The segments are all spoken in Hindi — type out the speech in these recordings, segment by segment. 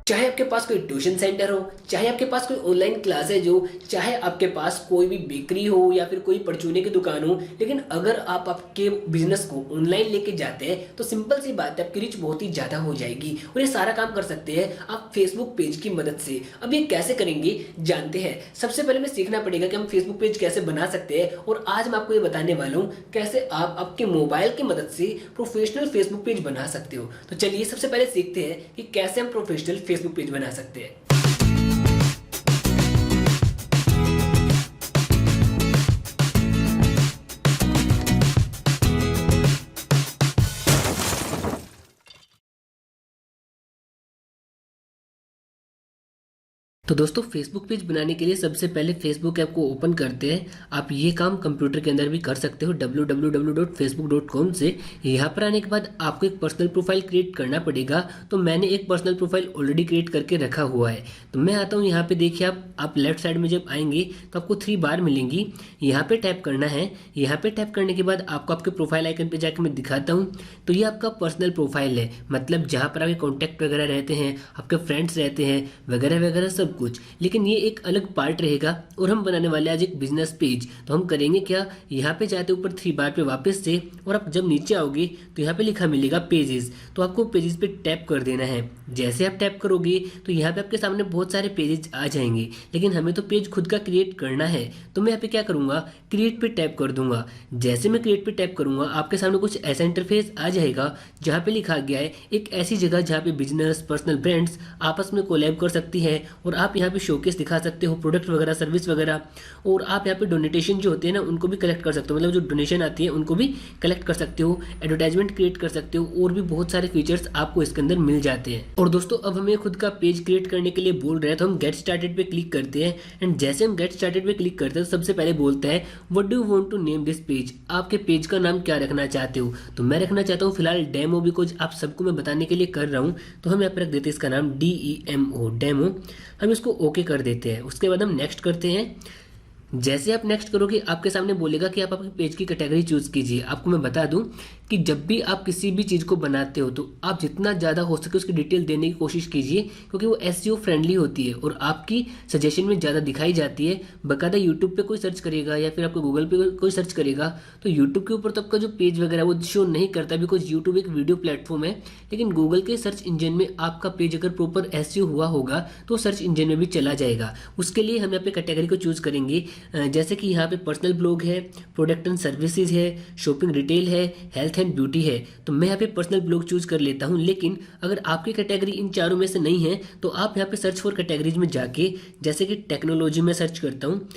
चाहे आपके पास कोई ट्यूशन सेंटर हो, चाहे आपके पास कोई ऑनलाइन क्लासेज हो, चाहे आपके पास कोई भी बेकरी हो या फिर कोई परचूने की दुकान हो, लेकिन अगर आप आपके बिजनेस को ऑनलाइन लेके जाते हैं तो सिंपल सी बात है, आपकी रीच बहुत ही ज़्यादा हो जाएगी। और ये सारा काम कर सकते हैं आप फेसबुक पेज की मदद से। अब ये कैसे करेंगे जानते हैं। सबसे पहले हमें सीखना पड़ेगा कि हम फेसबुक पेज कैसे बना सकते हैं, और आज मैं आपको ये बताने वाला हूँ कैसे आप आपके मोबाइल की मदद से प्रोफेशनल फेसबुक पेज बना सकते हो। तो चलिए सबसे पहले सीखते हैं कि कैसे हम प्रोफेशनल फेसबुक पेज बना सकते हैं। तो दोस्तों, फेसबुक पेज बनाने के लिए सबसे पहले फेसबुक ऐप को ओपन करते हैं। आप ये काम कंप्यूटर के अंदर भी कर सकते हो www.facebook.com से। यहाँ पर आने के बाद आपको एक पर्सनल प्रोफाइल क्रिएट करना पड़ेगा। तो मैंने एक पर्सनल प्रोफाइल ऑलरेडी क्रिएट करके रखा हुआ है। तो मैं आता हूँ यहाँ पे, देखिए आप लेफ्ट साइड में जब आएंगे तो आपको 3 बार मिलेंगी। यहाँ पे टैप करना है। यहाँ पे टैप करने के बाद आपको आपके प्रोफाइल आइकन पे जाकर मैं दिखाता हूँ। तो ये आपका पर्सनल प्रोफाइल है, मतलब जहाँ पर आपके कॉन्टैक्ट वगैरह रहते हैं, आपके फ्रेंड्स रहते हैं वगैरह वगैरह सब कुछ। लेकिन ये एक अलग पार्ट रहेगा और हम बनाने वाले आज एक बिजनेस पेज। तो हम करेंगे क्या, यहाँ पे जाते ऊपर 3 बार पे वापस से, और आप जब नीचे आओगे तो यहाँ पे लिखा मिलेगा पेजेस। तो आपको पेजेस पे टैप कर देना है। जैसे आप टैप करोगे तो यहाँ पे आपके सामने बहुत सारे पेजेस आ जाएंगे, लेकिन हमें तो पेज खुद का क्रिएट करना है। तो मैं यहाँ पे क्या करूँगा, क्रिएट पे टैप कर दूंगा। जैसे मैं क्रिएट पे टैप करूँगा आपके सामने कुछ ऐसा इंटरफेस आ जाएगा जहाँ पे लिखा गया है एक ऐसी जगह जहाँ पे बिजनेस पर्सनल ब्रांड्स आपस में कोलैब कर सकती है, और आप यहाँ पे शोकेस दिखा सकते हो प्रोडक्ट वगैरह सर्विस वगैरह। और आप यहाँ पे डोनेटेशन जो होते हैं ना उनको भी कलेक्ट कर सकते हो, मतलब जो डोनेशन आती है उनको भी कलेक्ट कर सकते हो, एडवर्टाइजमेंट क्रिएट कर सकते हो, और भी बहुत सारे फीचर्स आपको इसके अंदर मिल जाते हैं। और दोस्तों, अब हमें खुद का पेज क्रिएट करने के लिए बोल रहे हैं, तो हम गेट स्टार्टेड पे क्लिक करते हैं। एंड जैसे हम गेट स्टार्टेड पे क्लिक करते हैं तो सबसे पहले बोलता है what do you want to name this page. आपके पेज का नाम क्या रखना चाहते हो। तो मैं रखना चाहता हूँ फिलहाल डेमो, बिकॉज आप सबको मैं बताने के लिए कर रहा हूँ। तो हम यहाँ पे रख देते हैं इसका नाम DEMO डेमो। हम इसको ओके कर देते हैं। उसके बाद हम नेक्स्ट करते हैं। जैसे आप नेक्स्ट करोगे आपके सामने बोलेगा कि आप अपने पेज की कैटेगरी चूज कीजिए। आपको मैं बता दूं कि जब भी आप किसी भी चीज़ को बनाते हो तो आप जितना ज़्यादा हो सके उसकी डिटेल देने की कोशिश कीजिए, क्योंकि वो SEO फ्रेंडली होती है और आपकी सजेशन में ज़्यादा दिखाई जाती है। बाकायदा यूट्यूब पे कोई सर्च करेगा या फिर आपको गूगल पे कोई सर्च करेगा तो यूट्यूब के ऊपर तो आपका जो पेज वगैरह वो शो नहीं करता, बिकॉज यूट्यूब एक वीडियो प्लेटफॉर्म है। लेकिन गूगल के सर्च इंजन में आपका पेज अगर प्रॉपर SEO हुआ होगा तो सर्च इंजन में भी चला जाएगा। उसके लिए हम यहाँ पे कैटेगरी को चूज करेंगे। जैसे कि यहाँ पे पर्सनल ब्लॉग है, प्रोडक्ट एंड सर्विसेज है, शॉपिंग रिटेल है, हेल्थ एंड ब्यूटी है। तो मैं यहाँ पे पर्सनल ब्लॉग चूज कर लेता हूँ। लेकिन अगर आपकी कैटेगरी इन चारों में से नहीं है तो आप यहाँ पे सर्च फॉर कैटेगरीज में जाके, जैसे कि टेक्नोलॉजी में सर्च करता हूँ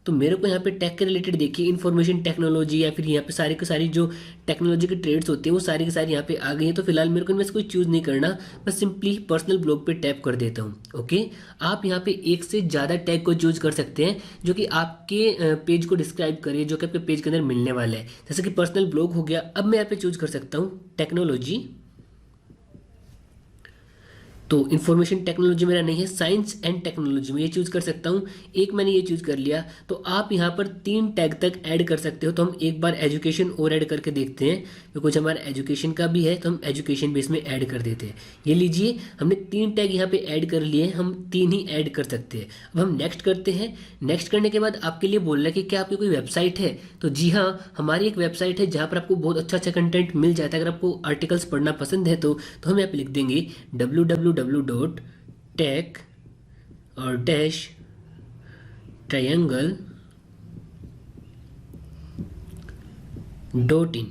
तो मेरे को यहाँ पे टेक के रिलेटेड देखिए इन्फॉर्मेशन टेक्नोलॉजी, या फिर यहाँ पे सारी की सारी जो टेक्नोलॉजी के ट्रेड्स होते हैं वो सारी की सारी यहाँ पे आ गई हैं। तो फिलहाल मेरे को इनमें से कोई चूज़ नहीं करना, बस सिंपली पर्सनल ब्लॉग पे टैप कर देता हूँ। ओके, आप यहाँ पे एक से ज़्यादा टैग को चूज कर सकते हैं जो कि आपके पेज को डिस्क्राइब करे, जो कि आपके पेज के अंदर मिलने वाला है। जैसे कि पर्सनल ब्लॉग हो गया। अब मैं यहाँ पे चूज कर सकता हूँ टेक्नोलॉजी। तो इन्फॉर्मेशन टेक्नोलॉजी मेरा नहीं है, साइंस एंड टेक्नोलॉजी में ये चूज कर सकता हूँ। एक मैंने ये चूज कर लिया। तो आप यहाँ पर 3 टैग तक ऐड कर सकते हो। तो हम एक बार एजुकेशन और ऐड करके देखते हैं, बिकॉज हमारा एजुकेशन का भी है तो हम एजुकेशन बेस में ऐड कर देते हैं। ये लीजिए, हमने 3 टैग यहाँ पे ऐड कर लिए, हम 3 ही ऐड कर सकते हैं। अब हम नेक्स्ट करते हैं। नेक्स्ट करने के बाद आपके लिए बोल रहा है कि क्या आपकी कोई वेबसाइट है। तो जी हाँ, हमारी एक वेबसाइट है जहाँ पर आपको बहुत अच्छा अच्छा कंटेंट मिल जाता है। अगर आपको आर्टिकल्स पढ़ना पसंद है तो हम यहाँ पे लिख देंगे www.tech और डैश triangle.in।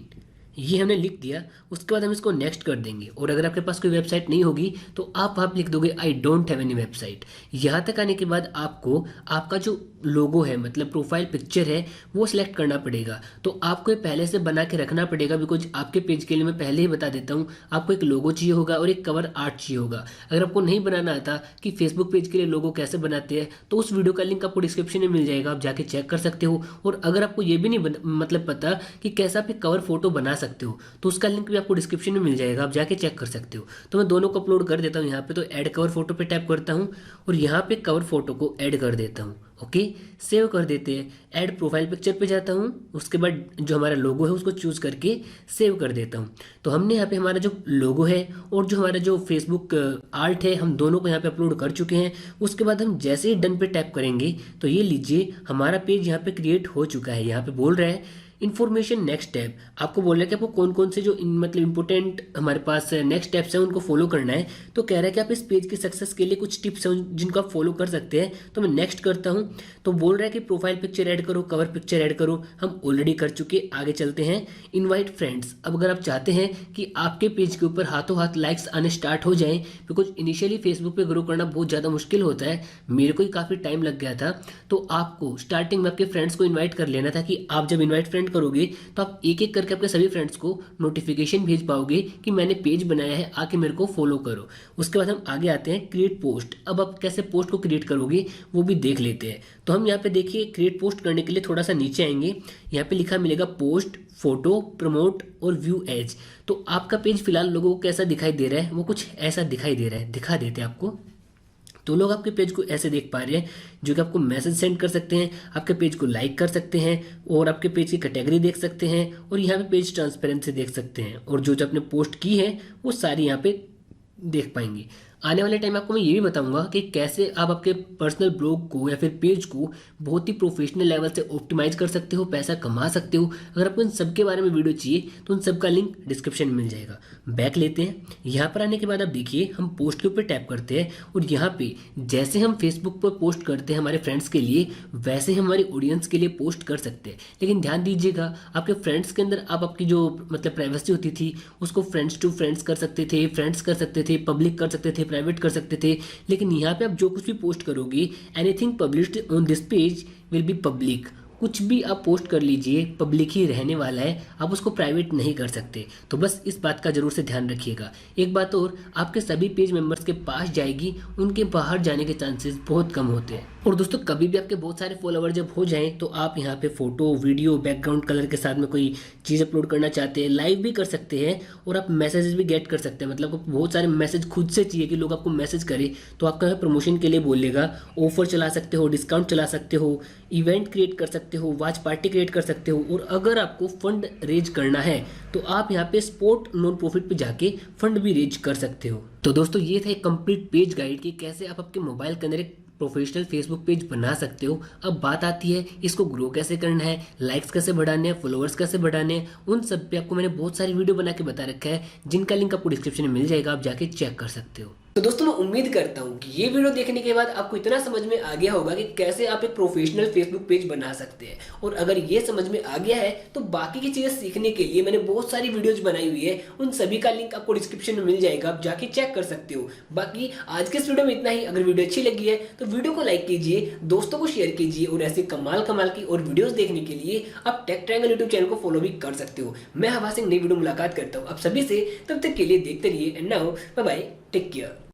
ये हमने लिख दिया। उसके बाद हम इसको नेक्स्ट कर देंगे। और अगर आपके पास कोई वेबसाइट नहीं होगी तो आप वहाँ पे लिख दोगे I don't have any website. यहाँ तक आने के बाद आपको आपका जो लोगो है, मतलब प्रोफाइल पिक्चर है, वो सिलेक्ट करना पड़ेगा। तो आपको ये पहले से बना के रखना पड़ेगा, बिकॉज आपके पेज के लिए मैं पहले ही बता देता हूँ आपको एक लोगो चाहिए होगा और एक कवर आर्ट चाहिए होगा। अगर आपको नहीं बनाना आता कि फेसबुक पेज के लिए लोगो कैसे बनाते हैं तो उस वीडियो का लिंक आपको डिस्क्रिप्शन में मिल जाएगा, आप जाके चेक कर सकते हो। और अगर आपको ये भी नहीं मतलब पता कि कैसा आप एक कवर फोटो बना सकते हो, तो उसका लिंक भी आपको डिस्क्रिप्शन में मिल जाएगा, आप जाके चेक कर सकते हो। तो मैं दोनों को अपलोड कर देता हूँ यहाँ पे। तो ऐड कवर फोटो पे टैप करता हूँ और यहाँ पे कवर फोटो को ऐड कर देता हूँ। ओके, सेव कर देते हैं। ऐड प्रोफाइल पिक्चर पे जाता हूँ, उसके बाद जो हमारा लोगो है उसको चूज़ करके सेव कर देता हूँ। तो हमने यहाँ पे हमारा जो लोगो है और जो हमारा जो फेसबुक आर्ट है, हम दोनों को यहाँ पे अपलोड कर चुके हैं। उसके बाद हम जैसे ही डन पे टैप करेंगे तो ये लीजिए हमारा पेज यहाँ पे क्रिएट हो चुका है। यहाँ पे बोल रहा है इन्फॉर्मेशन नेक्स्ट स्टेप, आपको बोल रहा है कि आपको कौन कौन से जो मतलब इंपॉर्टेंट हमारे पास नेक्स्ट स्टेप्स हैं उनको फॉलो करना है। तो कह रहा है कि आप इस पेज की सक्सेस के लिए कुछ टिप्स हैं जिनको आप फॉलो कर सकते हैं। तो मैं नेक्स्ट करता हूं। तो बोल रहा है कि प्रोफाइल पिक्चर ऐड करो, कवर पिक्चर ऐड करो, हम ऑलरेडी कर चुके। आगे चलते हैं, इनवाइट फ्रेंड्स। अब अगर आप चाहते हैं कि आपके पेज के ऊपर हाथों हाथ लाइक्स आने स्टार्ट हो जाएं, बिकॉज इनिशियली फेसबुक पे ग्रो करना बहुत ज़्यादा मुश्किल होता है, मेरे को ही काफ़ी टाइम लग गया था। तो आपको स्टार्टिंग में आपके फ्रेंड्स को इन्वाइट कर लेना था कि आप जब इन्वाइट फ्रेंड करोगे तो आप एक एक करके आपके सभी फ्रेंड्स को नोटिफिकेशन भेज पाओगे कि मैंने पेज बनाया है, आके मेरे को फॉलो करो। उसके बाद हम आगे आते हैं क्रिएट पोस्ट। अब आप कैसे पोस्ट को क्रिएट करोगे वो भी देख लेते हैं। तो हम यहाँ पे देखिए क्रिएट पोस्ट करने के लिए थोड़ा सा नीचे आएंगे, यहाँ पे लिखा मिलेगा पोस्ट, फोटो, प्रमोट और व्यू एज। तो आपका पेज फिलहाल लोगों को कैसा दिखाई दे रहा है, वो कुछ ऐसा दिखाई दे रहा है, दिखा देते हैं आपको। तो लोग आपके पेज को ऐसे देख पा रहे हैं, जो कि आपको मैसेज सेंड कर सकते हैं, आपके पेज को लाइक कर सकते हैं और आपके पेज की कैटेगरी देख सकते हैं और यहाँ पे पेज ट्रांसपेरेंसी देख सकते हैं और जो जो आपने पोस्ट की है वो सारी यहाँ पे देख पाएंगे। आने वाले टाइम आपको मैं ये भी बताऊंगा कि कैसे आप आपके पर्सनल ब्लॉग को या फिर पेज को बहुत ही प्रोफेशनल लेवल से ऑप्टिमाइज कर सकते हो, पैसा कमा सकते हो। अगर आपको इन सब के बारे में वीडियो चाहिए तो उन सब का लिंक डिस्क्रिप्शन में मिल जाएगा। बैक लेते हैं, यहाँ पर आने के बाद आप देखिए हम पोस्ट के ऊपर टैप करते हैं और यहाँ पे जैसे हम फेसबुक पर पोस्ट करते हैं हमारे फ्रेंड्स के लिए, वैसे हम हमारी ऑडियंस के लिए पोस्ट कर सकते हैं। लेकिन ध्यान दीजिएगा, आपके फ्रेंड्स के अंदर आप आपकी जो मतलब प्राइवेसी होती थी उसको फ्रेंड्स टू फ्रेंड्स कर सकते थे, फ्रेंड्स कर सकते थे, पब्लिक कर सकते थे, प्राइवेट कर सकते थे। लेकिन यहाँ पे आप जो कुछ भी पोस्ट करोगे, anything published on this page will be public. कुछ भी आप पोस्ट कर लीजिए पब्लिक ही रहने वाला है, आप उसको प्राइवेट नहीं कर सकते। तो बस इस बात का जरूर से ध्यान रखिएगा। एक बात और, आपके सभी पेज मेंबर्स के पास जाएगी, उनके बाहर जाने के चांसेस बहुत कम होते हैं। और दोस्तों कभी भी आपके बहुत सारे फॉलोवर जब हो जाएं तो आप यहाँ पे फोटो, वीडियो, बैकग्राउंड कलर के साथ में कोई चीज़ अपलोड करना चाहते हैं, लाइव भी कर सकते हैं और आप मैसेजेस भी गेट कर सकते हैं। मतलब आपको बहुत सारे मैसेज खुद से चाहिए कि लोग आपको मैसेज करें, तो आपका प्रमोशन के लिए बोलेगा, ऑफर चला सकते हो, डिस्काउंट चला सकते हो, इवेंट क्रिएट कर सकते हो, वॉच पार्टी क्रिएट कर सकते हो। और अगर आपको फंड रेज करना है तो आप यहाँ पे स्पोर्ट नॉन प्रॉफिट पे जाके फंड भी रेज कर सकते हो। तो दोस्तों ये था एक कंप्लीट पेज गाइड कि कैसे आप आपके मोबाइल के अंदर एक प्रोफेशनल फेसबुक पेज बना सकते हो। अब बात आती है इसको ग्रो कैसे करना है, लाइक्स कैसे बढ़ाने हैं, फॉलोअर्स कैसे बढ़ाने हैं। उन सब पे आपको मैंने बहुत सारी वीडियो बना के बता रखा है, जिनका लिंक आपको डिस्क्रिप्शन में मिल जाएगा, आप जाके चेक कर सकते हो। तो दोस्तों मैं उम्मीद करता हूँ कि ये वीडियो देखने के बाद आपको इतना समझ में आ गया होगा कि कैसे आप एक प्रोफेशनल फेसबुक पेज बना सकते हैं। और अगर ये समझ में आ गया है तो बाकी की चीजें सीखने के लिए मैंने बहुत सारी वीडियोज बनाई हुई है, उन सभी का लिंक आपको डिस्क्रिप्शन में मिल जाएगा, आप जाके चेक कर सकते हो। बाकी आज के इस वीडियो में इतना ही। अगर वीडियो अच्छी लगी है तो वीडियो को लाइक कीजिए, दोस्तों को शेयर कीजिए और ऐसे कमाल कमाल की और वीडियोस देखने के लिए आप टेक ट्रायंगल यूट्यूब चैनल को फॉलो भी कर सकते हो। मैं हवा सिंह नई वीडियो मुलाकात करता हूँ आप सभी से, तब तक के लिए देखते रहिए। And now bye bye, take care.